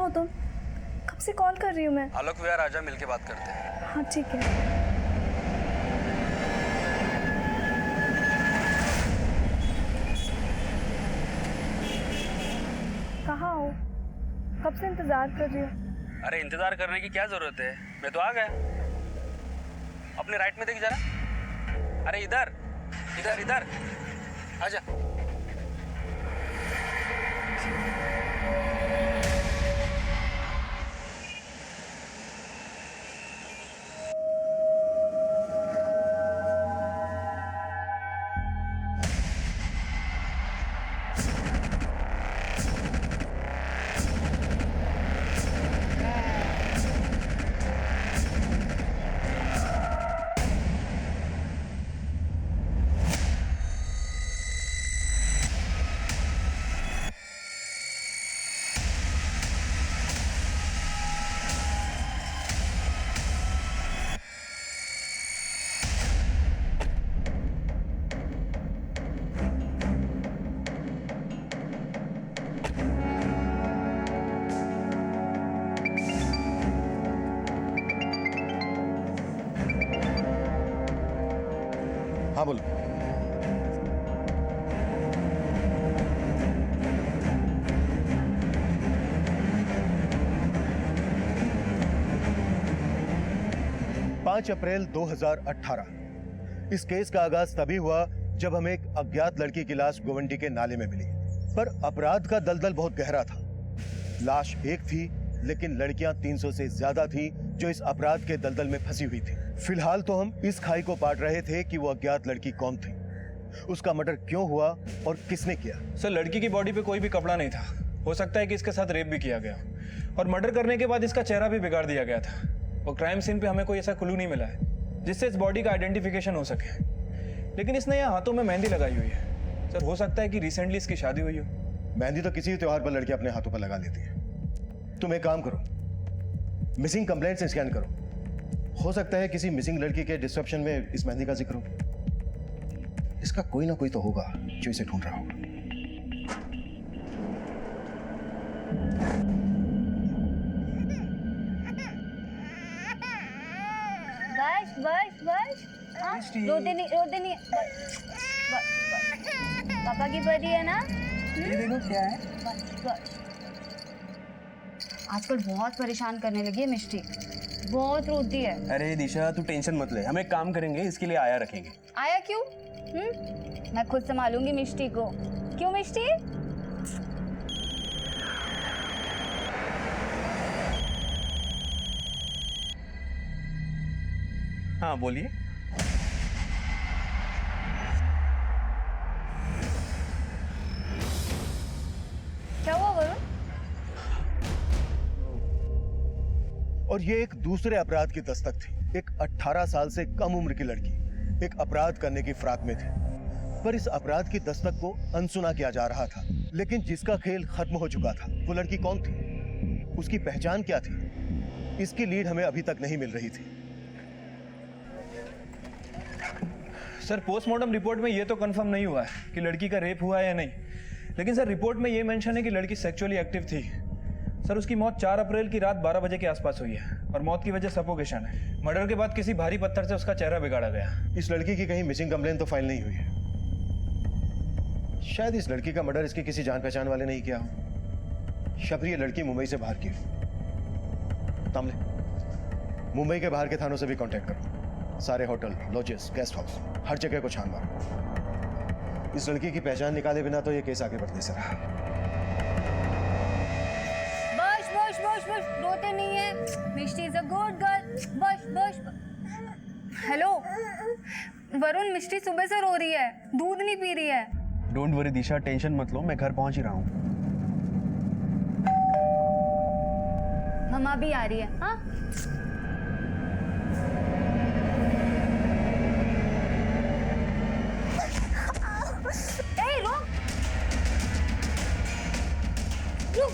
हो तुम? कब से कॉल कर रही हूँ मैं। आलोक विहार आजा, मिलके बात करते हैं। हाँ ठीक है। कहाँ हो? कब से इंतजार कर रही हूँ। अरे इंतजार करने की क्या जरूरत है, मैं तो आ गया। अपने राइट में देख जरा। अरे इधर इधर इधर आजा। हाँ बोलो। पाँच अप्रैल 2018 इस केस का आगाज तभी हुआ जब हमें एक अज्ञात लड़की की लाश गोवंडी के नाले में मिली। पर अपराध का दलदल बहुत गहरा था। लाश एक थी, लेकिन लड़कियां 300 से ज्यादा थी जो इस अपराध के दलदल में फंसी हुई थी। फिलहाल तो हम इस खाई को पाट रहे थे कि वो अज्ञात लड़की कौन थी, उसका मर्डर क्यों हुआ और किसने किया। सर, लड़की की बॉडी पे कोई भी कपड़ा नहीं था। हो सकता है कि इसके साथ रेप भी किया गया और मर्डर करने के बाद इसका चेहरा भी बिगाड़ दिया गया था। और क्राइम सीन पे हमें कोई ऐसा क्लू नहीं मिला है जिससे इस बॉडी का आइडेंटिफिकेशन हो सके। लेकिन इसने यहाँ हाथों में मेहंदी लगाई हुई है। सर, हो सकता है कि रिसेंटली इसकी शादी हुई हो। मेहंदी तो किसी त्योहार पर लड़की अपने हाथों पर लगा लेती है। तुम एक काम करो, मिसिंग कंप्लेंट से स्कैन करो। हो सकता है किसी मिसिंग लड़की के डिस्क्रिप्शन में इस मेहंदी का जिक्र हो। इसका कोई ना कोई तो होगा जो इसे ढूंढ रहा होगा। बस बस बस। हाँ, रोते नहीं। पापा की परी है ना। ये देखो क्या है। बस। आजकल बहुत परेशान करने लगी है मिष्टी, बहुत रोती है। अरे दिशा, तू टेंशन मत ले, हम एक काम करेंगे, इसके लिए आया रखेंगे। आया क्यों? मैं खुद संभालूंगी मिष्टी को। क्यों मिष्टी? हाँ बोलिए। क्या हुआ वरुण? और ये एक दूसरे अपराध की दस्तक थी। एक 18 साल से कम उम्र की लड़की एक अपराध करने की फिराक में थी, पर इस अपराध की दस्तक को अनसुना किया जा रहा था। लेकिन जिसका खेल खत्म हो चुका था, वो लड़की कौन थी, उसकी पहचान क्या थी, इसकी लीड हमें अभी तक नहीं मिल रही थी। सर, पोस्टमार्टम रिपोर्ट में ये तो कंफर्म नहीं हुआ है कि लड़की का रेप हुआ है या नहीं। लेकिन सर, रिपोर्ट में ये मेंशन है कि लड़की सेक्सुअली एक्टिव थी। सर, उसकी मौत 4 अप्रैल की रात 12 बजे के आसपास हुई है और मौत की वजह सफोकेशन है। मर्डर के बाद किसी भारी पत्थर से उसका चेहरा बिगाड़ा गया। इस लड़की की कहीं मिसिंग कंप्लेन तो फाइल नहीं हुई है। शायद इस लड़की का मर्डर इसके किसी जान पहचान वाले ने ही किया हो। शबरी ये लड़की मुंबई से बाहर की हो। तामले, मुंबई के बाहर के थानों से भी कांटेक्ट करो। सारे होटल, लॉजेस, गेस्ट हाउस, हर जगह को छान मारो। इस लड़की की पहचान निकाले बिना तो ये केस आगे बढ़ नहीं सकता। बस रोते नहीं है। मिष्टी इज अ गुड गर्ल। बस। हेलो वरुण, मिष्टी सुबह से रो रही है, दूध नहीं पी रही है। डोंट वरी दिशा, टेंशन मत लो, मैं घर पहुंच ही रहा हूँ। मम्मा भी आ रही है। हाँ, रुक।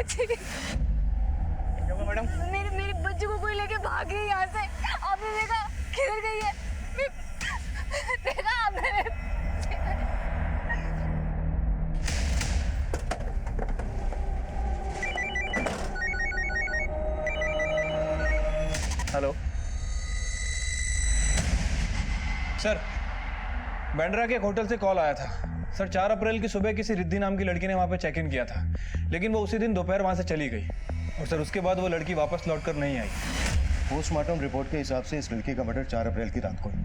बच्ची क्या हुआ मैडम? मेरे बच्चे को कोई लेके भाग गई यहाँ से। आपने देखा किधर गई है? देखा आपने? हेलो सर, बैंड्रा के एक होटल से कॉल आया था सर। 4 अप्रैल की सुबह किसी रिद्धि नाम की लड़की ने वहां पे चेक इन किया था, लेकिन वो उसी दिन दोपहर वहां से चली गई और सर उसके बाद वो लड़की वापस लौटकर नहीं आई। पोस्टमार्टम रिपोर्ट के हिसाब से इस लड़की का मर्डर 4 अप्रैल की रात को हुआ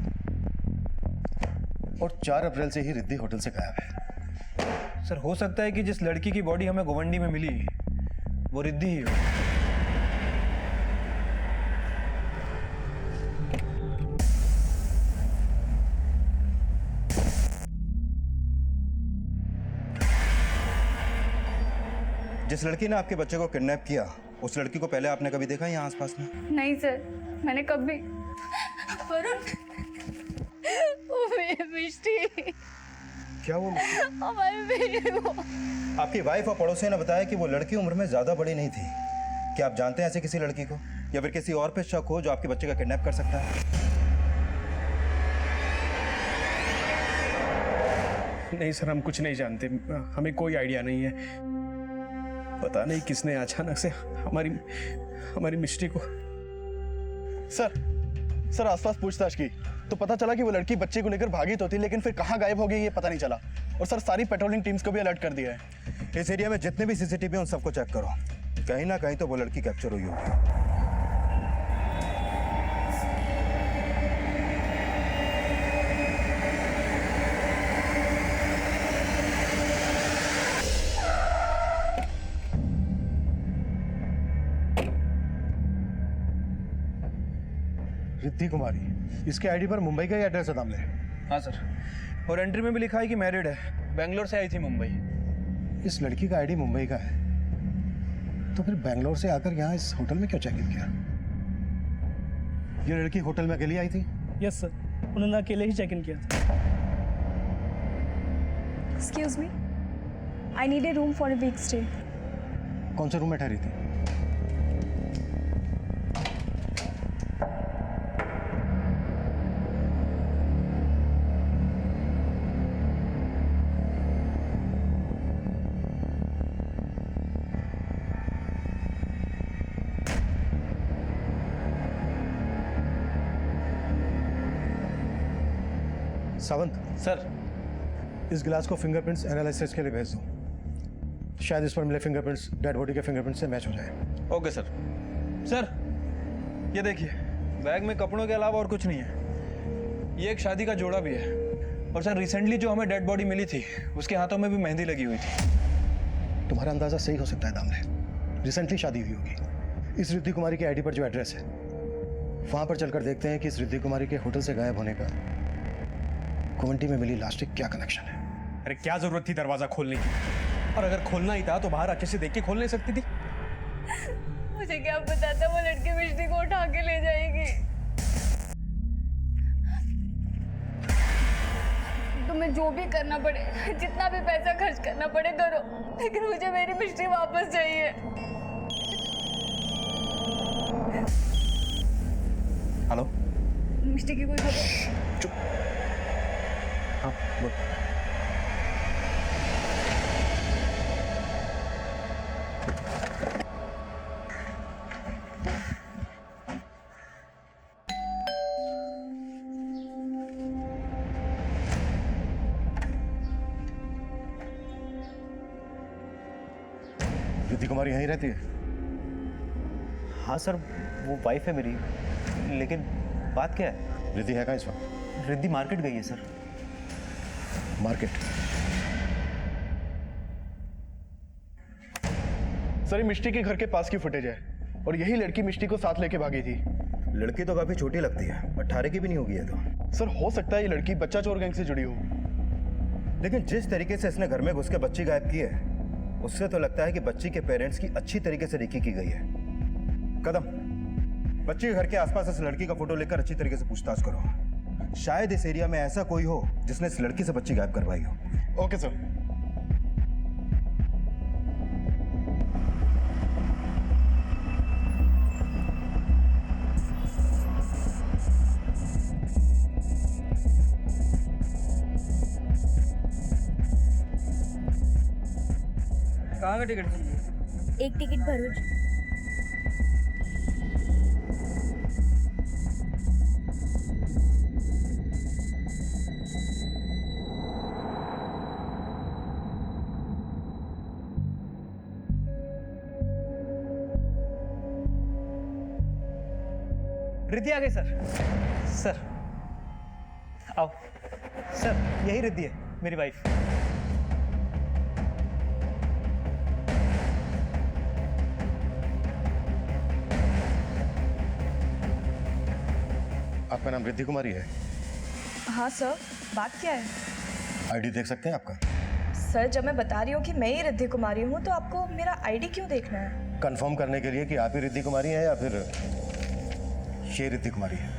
और 4 अप्रैल से ही रिद्धि होटल से गायब है। सर हो सकता है कि जिस लड़की की बॉडी हमें गोवंडी में मिली वो रिद्धि ही हो। जिस लड़की ने आपके बच्चे को किडनैप किया, उस लड़की को पहले आपने कभी देखा यहाँ आसपास में? नहीं सर, मैंने कभी। वरुण, वो मिष्टी, क्या वो? हमारी बेटी वो। आपकी वाइफ और पड़ोसियों ने बताया कि वो लड़की उम्र में ज्यादा बड़ी नहीं थी। क्या आप जानते हैं ऐसे किसी लड़की को, या फिर किसी और पे शक हो जो आपके बच्चे का किडनैप कर सकता है? नहीं सर, हम कुछ नहीं जानते, हमें कोई आइडिया नहीं है। पता नहीं किसने अचानक से हमारी मिष्टी को। सर आसपास पूछताछ की तो पता चला कि वो लड़की बच्चे को लेकर भागी तो थी, लेकिन फिर कहाँ गायब हो गई ये पता नहीं चला। और सर सारी पेट्रोलिंग टीम्स को भी अलर्ट कर दिया है। इस एरिया में जितने भी सीसीटीवी हैं उन सबको चेक करो, कहीं ना कहीं तो वो लड़की कैप्चर हुई होगी। रिद्धि कुमारी, इसके आईडी पर मुंबई का ही एड्रेस है दामले। हाँ सर, और एंट्री में भी लिखा है कि मैरिड है, बेंगलोर से आई थी मुंबई। इस लड़की का आईडी मुंबई का है, तो फिर बेंगलोर से आकर यहाँ इस होटल में क्यों चेक इन किया? ये लड़की होटल में अकेली आई थी? यस सर, उन्होंने अकेले ही चेक इन किया था। Excuse me, I need a room for a week stay. कौन से रूम में ठहरी थी? सावंत सर, इस गिलास को फिंगरप्रिंट्स एनालिसिस के लिए भेज दो। शायद इस पर मिले फिंगरप्रिंट्स डेड बॉडी के फिंगरप्रिंट्स से मैच हो जाए। Okay sir. सर ये देखिए, बैग में कपड़ों के अलावा और कुछ नहीं है। ये एक शादी का जोड़ा भी है। और सर रिसेंटली जो हमें डेड बॉडी मिली थी उसके हाथों में भी मेहंदी लगी हुई थी। तुम्हारा अंदाजा सही हो सकता है दामले, रिसेंटली शादी हुई होगी। इस रिद्धि कुमारी की आईडी पर जो एड्रेस है वहां पर चलकर देखते हैं कि इस रिद्धि कुमारी के होटल से गायब होने का गोवंटी में मिली लाश से क्या कनेक्शन है। अरे क्या जरूरत थी दरवाजा खोलने की? और अगर खोलना ही था तो बाहर अच्छे से देख के खोल नहीं सकती थी? मुझे क्या पता था वो लड़की मिष्टी को उठा के ले जाएगी। तुम्हें जो भी करना पड़े, जितना भी पैसा खर्च करना पड़े करो, लेकिन मुझे मेरी मिष्टी वापस चाहिए। हेलो, मिष्टी की कोई खबर? चुप। हाँ बोल। रिद्धि कुमारी यहीं रहती है? हाँ सर, वो वाइफ है मेरी, लेकिन बात क्या है? रिद्धि है कहाँ इस वक्त? रिद्धि मार्केट गई है सर। मार्केट? सर ये मिष्टी के घर के पास की फुटेज है और यही लड़की मिष्टी को साथ लेके भागी थी। लड़की तो काफी छोटी लगती है, 18 की भी नहीं होगी ये तो। सर हो सकता है ये लड़की बच्चा चोर गैंग से जुड़ी हो। लेकिन जिस तरीके से इसने घर में घुस के बच्ची गायब की है, उससे तो लगता है कि बच्ची के पेरेंट्स की अच्छी तरीके से रेकी की गई है। कदम, बच्ची के घर के आसपास इस लड़की का फोटो लेकर अच्छी तरीके से पूछताछ करो। शायद इस एरिया में ऐसा कोई हो जिसने इस लड़की से बच्ची गायब करवाई हो। Okay sir. कहाँ का टिकट चाहिए? एक टिकट भरूच। रिद्धि आ गई सर। सर आओ। सर यही रिद्धि है, मेरी वाइफ। आपका नाम रिद्धि कुमारी है? हाँ सर, बात क्या है? आईडी देख सकते हैं आपका? सर जब मैं बता रही हूँ कि मैं ही रिद्धि कुमारी हूँ तो आपको मेरा आईडी क्यों देखना है? कंफर्म करने के लिए कि आप ही रिद्धि कुमारी हैं या फिर ये रिद्धि कुमारी है।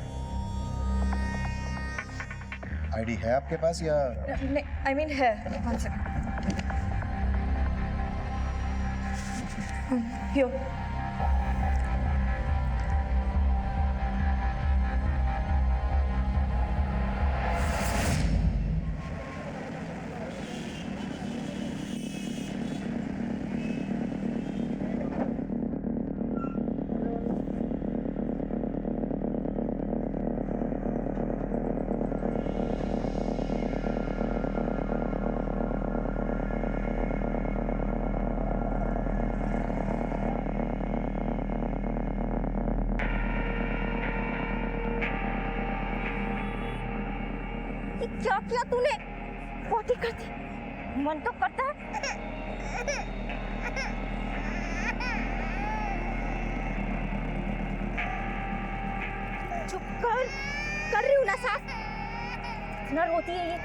आईडी है आपके पास या? नहीं, आई मीन है। 1 सेकंड। यो। क्या किया तूने? पॉटी कर दी। मन तो करता है। चुप कर रही हूँ ना सास। इतना रोती है ये।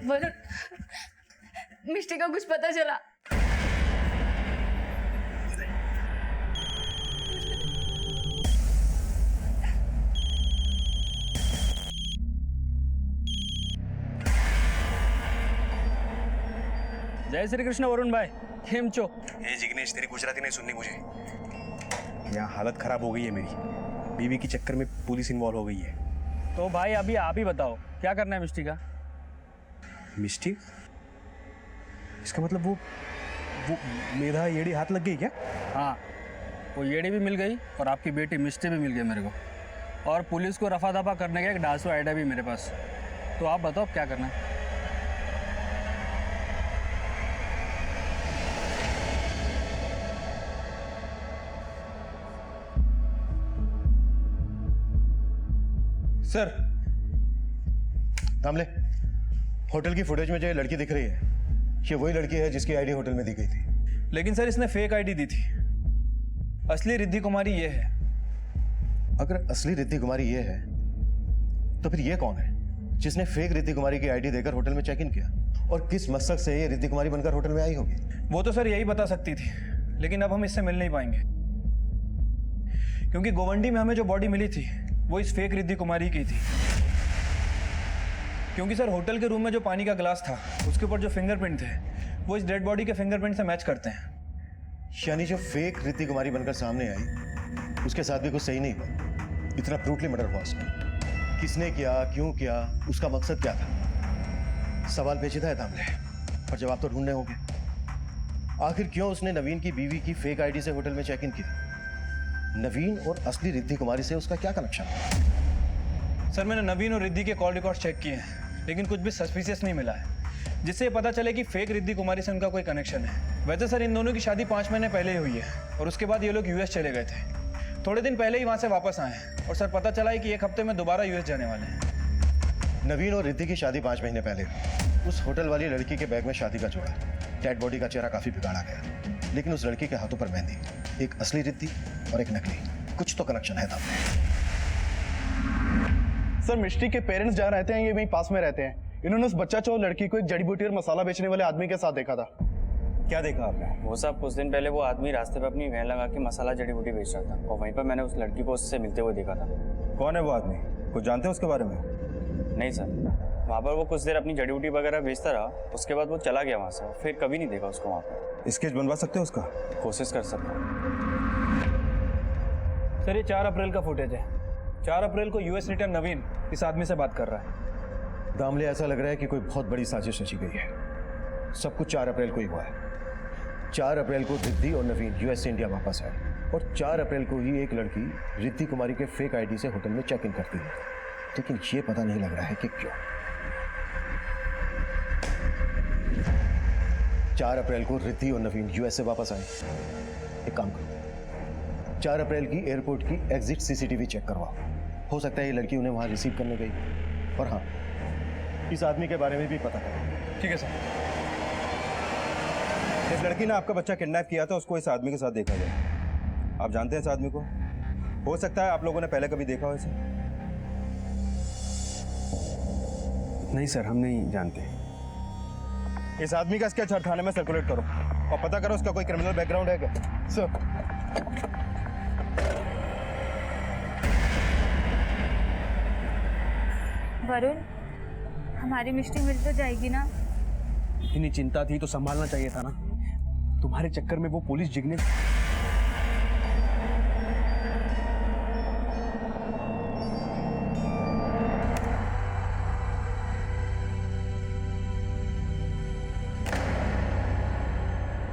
वरुण, मिष्टी का कुछ पता चला? जय श्री कृष्ण वरुण भाई, केम छो? ए जिग्नेश, तेरी गुजराती नहीं सुननी मुझे। यहाँ हालत खराब हो गई है मेरी। बीवी के चक्कर में पुलिस इन्वॉल्व हो गई है। तो भाई अभी आप ही बताओ क्या करना है मिष्टी का? मिष्टी? इसका मतलब वो मेधा येड़ी हाथ लग गई क्या? हाँ, वो येड़ी भी मिल गई और आपकी बेटी मिष्टी भी मिल गई मेरे को। और पुलिस को रफा दफा करने का एक डांसो आइडिया भी मेरे पास। तो आप बताओ क्या करना है? सर, दामले, होटल की फुटेज में जो ये लड़की दिख रही है, ये वही लड़की है जिसकी आईडी होटल में दी गई थी। लेकिन सर इसने फेक आईडी दी थी। असली रिद्धि कुमारी ये है। अगर असली रिद्धि कुमारी ये है तो फिर ये कौन है जिसने फेक रिद्धि कुमारी की आईडी देकर होटल में चेक इन किया? और किस मकसद से ये रिद्धि कुमारी बनकर होटल में आई होगी? वो तो सर यही बता सकती थी, लेकिन अब हम इससे मिल नहीं पाएंगे क्योंकि गोवंडी में हमें जो बॉडी मिली थी वो इस फेक रिद्धि कुमारी की थी। क्योंकि सर होटल के रूम में जो पानी का गिलास था उसके ऊपर जो फिंगरप्रिंट थे वो इस डेड बॉडी के फिंगरप्रिंट से मैच करते हैं। यानी जो फेक रिद्धि कुमारी बनकर सामने आई उसके साथ भी कुछ सही नहीं हुआ। इतना ब्रूटली मर्डर हुआ उसका। किसने किया, क्यों किया, उसका मकसद क्या था? सवाल पेचीदा है दामले, और जवाब तो ढूंढने होंगे। आखिर क्यों उसने नवीन की बीवी की फेक आईडी से होटल में चेक इन किया? नवीन और असली रिद्धि कुमारी से उसका क्या कनेक्शन है? सर मैंने नवीन और रिद्धि के कॉल रिकॉर्ड चेक किए हैं, लेकिन कुछ भी सस्पिशियस नहीं मिला है जिससे ये पता चले कि फेक रिद्धि कुमारी से उनका कोई कनेक्शन है। वैसे सर इन दोनों की शादी 5 महीने पहले ही हुई है और उसके बाद ये लोग यूएस चले गए थे। थोड़े दिन पहले ही वहाँ से वापस आए हैं और सर पता चला है कि 1 हफ्ते में दोबारा यूएस जाने वाले हैं। नवीन और रिद्धि की शादी 5 महीने पहले हुई। उस होटल वाली लड़की के बैग में शादी का जोड़ा। डेड बॉडी का चेहरा काफी बिगाड़ा गया, लेकिन उस लड़की के हाथों पर मेहंदी, एक असली रिद्धि और एक नकली, कुछ तो कनेक्शन है था। सर मिष्टी के पेरेंट्स जहाँ रहते हैं ये वहीं पास में रहते हैं। इन्होंने उस बच्चा चोर लड़की को एक जड़ी बूटी और मसाला बेचने वाले आदमी के साथ देखा था। क्या देखा आपने? वो साहब कुछ दिन पहले वो आदमी रास्ते पे अपनी वैन लगा के मसाला जड़ी बूटी बेच रहा था और वहीं पर मैंने उस लड़की को उससे मिलते हुए देखा था। कौन है वो आदमी? कुछ जानते हैं उसके बारे में? नहीं सर, वहाँ पर वो कुछ देर अपनी जड़ी बूटी वगैरह बेचता रहा, उसके बाद वो चला गया वहाँ से, फिर कभी नहीं देखा उसको वहाँ पर। स्केच बनवा सकते हो उसका? कोशिश कर सकता हूँ। सर ये 4 अप्रैल का फुटेज है। 4 अप्रैल को यूएस रिटर्न नवीन इस आदमी से बात कर रहा है। दामले ऐसा लग रहा है कि कोई बहुत बड़ी साजिश रची गई है। सब कुछ 4 अप्रैल को ही हुआ है। 4 अप्रैल को रिद्धि और नवीन यूएस से इंडिया वापस आए और 4 अप्रैल को ही एक लड़की रिद्धि कुमारी के फेक आईडी से होटल में चेक इन करती है, लेकिन ये पता नहीं लग रहा है कि क्यों। 4 अप्रैल को रिद्धि और नवीन यूएस से वापस आए। एक काम करो, 4 अप्रैल की एयरपोर्ट की एग्जिट सीसीटीवी चेक करवाओ। हो सकता है ये लड़की उन्हें वहां रिसीव करने गई। और हाँ, इस आदमी के बारे में भी पता करो। ठीक है सर। इस लड़की ने आपका बच्चा किडनैप किया था, उसको इस आदमी के साथ देखा गया। आप जानते हैं इस आदमी को? हो सकता है आप लोगों ने पहले कभी देखा हो इसे। नहीं सर, हम नहीं जानते। इस आदमी का स्केच हर थाने में सर्कुलेट करो और पता करो उसका कोई क्रिमिनल बैकग्राउंड है क्या। सर वरुण, हमारी मिष्टी मिल तो जाएगी ना? इतनी चिंता थी तो संभालना चाहिए था ना। तुम्हारे चक्कर में वो पुलिस जिग्नेश।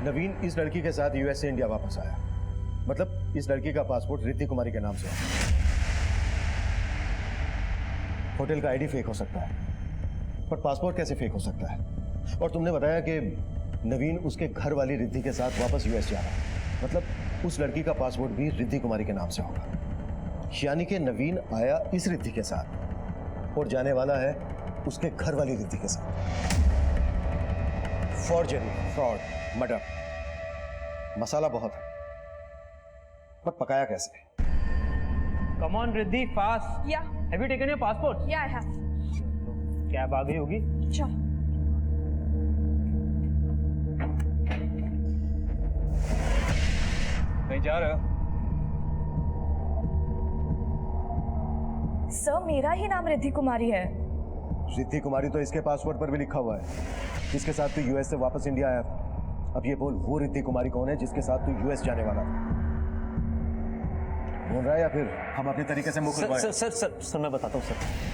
नवीन इस लड़की के साथ यूएस से इंडिया वापस आया, मतलब इस लड़की का पासपोर्ट रिद्धि कुमारी के नाम से है। होटल का आईडी फेक हो सकता है, पर पासपोर्ट कैसे फेक हो सकता है? और तुमने बताया कि नवीन उसके घर वाली रिद्धि के साथ वापस यूएस जा रहा है, मतलब उस लड़की का पासपोर्ट भी रिद्धि कुमारी के नाम से होगा। यानी कि नवीन आया इस रिद्धि के साथ और जाने वाला है उसके घर वाली रिद्धि के साथ। फॉर्जरी, फ्रॉड, मर्डर, मसाला बहुत है, पर पकाया कैसे? Come on Riddhi, fast. Yeah have you taken your passport? Yeah I have. Cab आ गई होगी। चलो। कहीं जा रहे हो? सर मेरा ही नाम रिद्धि कुमारी है। रिद्धि कुमारी तो इसके पासपोर्ट पर भी लिखा हुआ है, जिसके साथ तू यूएस से वापस इंडिया आया था। अब ये बोल, वो रिद्धि कुमारी कौन है जिसके साथ तू यूएस जाने वाला था? बोल रहा है या फिर हम अपने तरीके से मुंह खुलवाएं? सर सर सर सर मैं बताता हूँ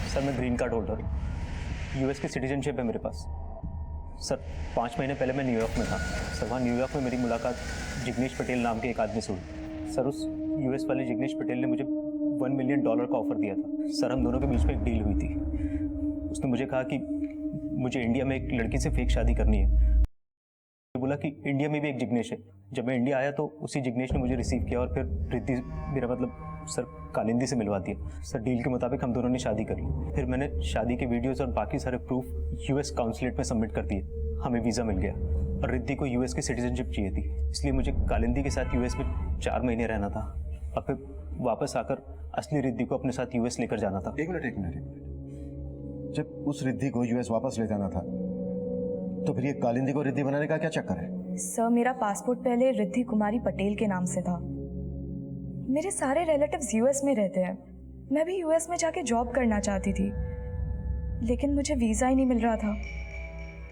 सर। मैं ग्रीन कार्ड होल्डर हूँ। यूएस की सिटीजनशिप है मेरे पास। सर 5 महीने पहले मैं न्यूयॉर्क में था। सर वहाँ न्यूयॉर्क में मेरी मुलाकात जिग्नेश पटेल नाम के एक आदमी से हुई। सर उस यूएस वाले जिग्नेश पटेल ने मुझे $1 मिलियन का ऑफर दिया था। सर हम दोनों के बीच में एक डील हुई थी। उसने मुझे कहा कि मुझे इंडिया में एक लड़की से फेक शादी करनी है। बोला कि इंडिया में भी एक जिग्नेश है। जब मैं इंडिया आया तो उसी जिग्नेश ने मुझे रिसीव किया और फिर रिद्धि, मेरा मतलब सर कालिंदी से मिलवा दिया। सर डील के मुताबिक हम दोनों ने शादी कर ली। फिर मैंने शादी के वीडियोस और बाकी सारे प्रूफ यूएस काउंसलेट में सबमिट कर दिए। हमें वीज़ा मिल गया और रिद्धि को यूएस की सिटीजनशिप चाहिए थी, इसलिए मुझे कालिंदी के साथ यूएस में 4 महीने रहना था और फिर वापस आकर असली रिद्धि को अपने साथ यूएस लेकर जाना था। एक मिनट। जब उस रिद्धि को यूएस वापस ले जाना था तो फिर ये कालिंदी को रिद्धि बनाने का क्या चक्कर है? सर मेरा पासपोर्ट पहले रिद्धि कुमारी पटेल के नाम से था। मेरे सारे रिलेटिव्स यूएस में रहते हैं। मैं भी यूएस में जाके जॉब करना चाहती थी, लेकिन मुझे वीज़ा ही नहीं मिल रहा था।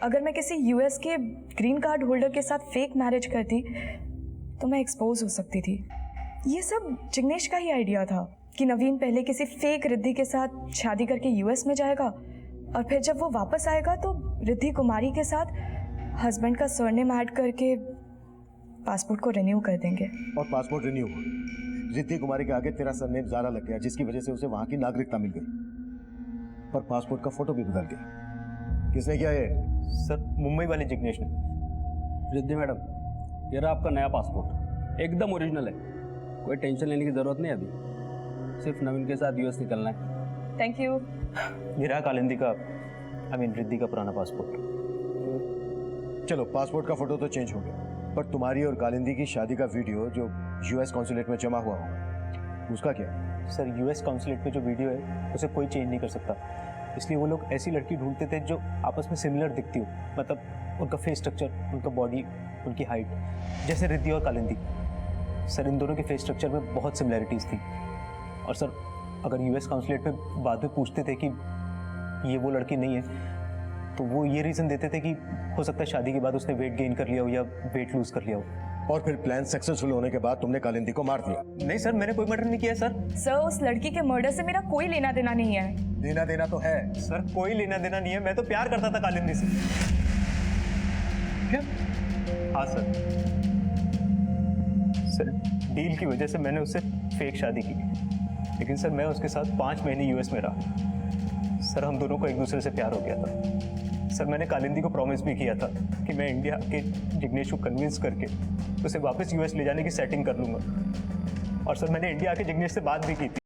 अगर मैं किसी यूएस के ग्रीन कार्ड होल्डर के साथ फेक मैरिज करती तो मैं एक्सपोज हो सकती थी। ये सब जिग्नेश का ही आइडिया था कि नवीन पहले किसी फेक रिद्धि के साथ शादी करके यूएस में जाएगा और फिर जब वो वापस आएगा तो रिद्धि कुमारी के साथ हस्बैंड का सरनेम ऐड करके पासपोर्ट को रिन्यू कर देंगे। और पासपोर्ट रिन्यू हुआ, रिद्धि कुमारी के आगे तेरा सरनेम ज़ारा लग गया, जिसकी वजह से उसे वहां की नागरिकता मिल गई, पर पासपोर्ट का फोटो भी बदल गया। किसने किया ये? सर मुंबई वाले जिग्नेश ने। रिद्धि मैडम, ये रहा आपका नया पासपोर्ट, एकदम ओरिजिनल है। कोई टेंशन लेने की ज़रूरत नहीं अभी, सिर्फ नवीन के साथ यूएस निकलना है। Thank you. ये रहा कालिंदी का, रिद्धि का पुराना पासपोर्ट। चलो पासपोर्ट का फोटो तो चेंज हो गया, पर तुम्हारी और कालिंदी की शादी का वीडियो जो यूएस कॉन्सुलेट में जमा हुआ होगा, उसका क्या? सर यूएस काउंसलेट पे जो वीडियो है उसे कोई चेंज नहीं कर सकता, इसलिए वो लोग ऐसी लड़की ढूंढते थे जो आपस में सिमिलर दिखती हो, मतलब उनका फेस स्ट्रक्चर, उनका बॉडी, उनकी हाइट, जैसे रिद्धि और कालिंदी। सर इन दोनों के फेस स्ट्रक्चर में बहुत सिमिलैरिटीज़ थी। और सर अगर यूएस काउंसलेट पे बाद में पूछते थे कि ये वो लड़की नहीं है, तो वो ये रीज़न देते थे कि हो सकता है शादी के बाद उसने वेट गेन कर लिया हो या वेट लूज़ कर लिया हो। और फिर प्लान सक्सेसफुल होने के बाद तुमने कालिंदी को मार दिया? नहीं सर, मैंने कोई मर्डर नहीं किया सर। सर उस लड़की के मर्डर से मेरा कोई लेना देना नहीं है। लेना देना तो है सर, कोई लेना देना नहीं है, मैं तो प्यार करता था कालिंदी से। क्या? हाँ सर। सर डील की वजह से मैंने उससे फेक शादी की, लेकिन सर मैं उसके साथ 5 महीने यूएस में रहा। सर हम दोनों को एक दूसरे से प्यार हो गया था। सर मैंने कालिंदी को प्रॉमिस भी किया था कि मैं इंडिया के जिग्नेश को कन्विंस करके उसे वापस यूएस ले जाने की सेटिंग कर लूँगा। और सर मैंने इंडिया आके जिग्नेश से बात भी की थी।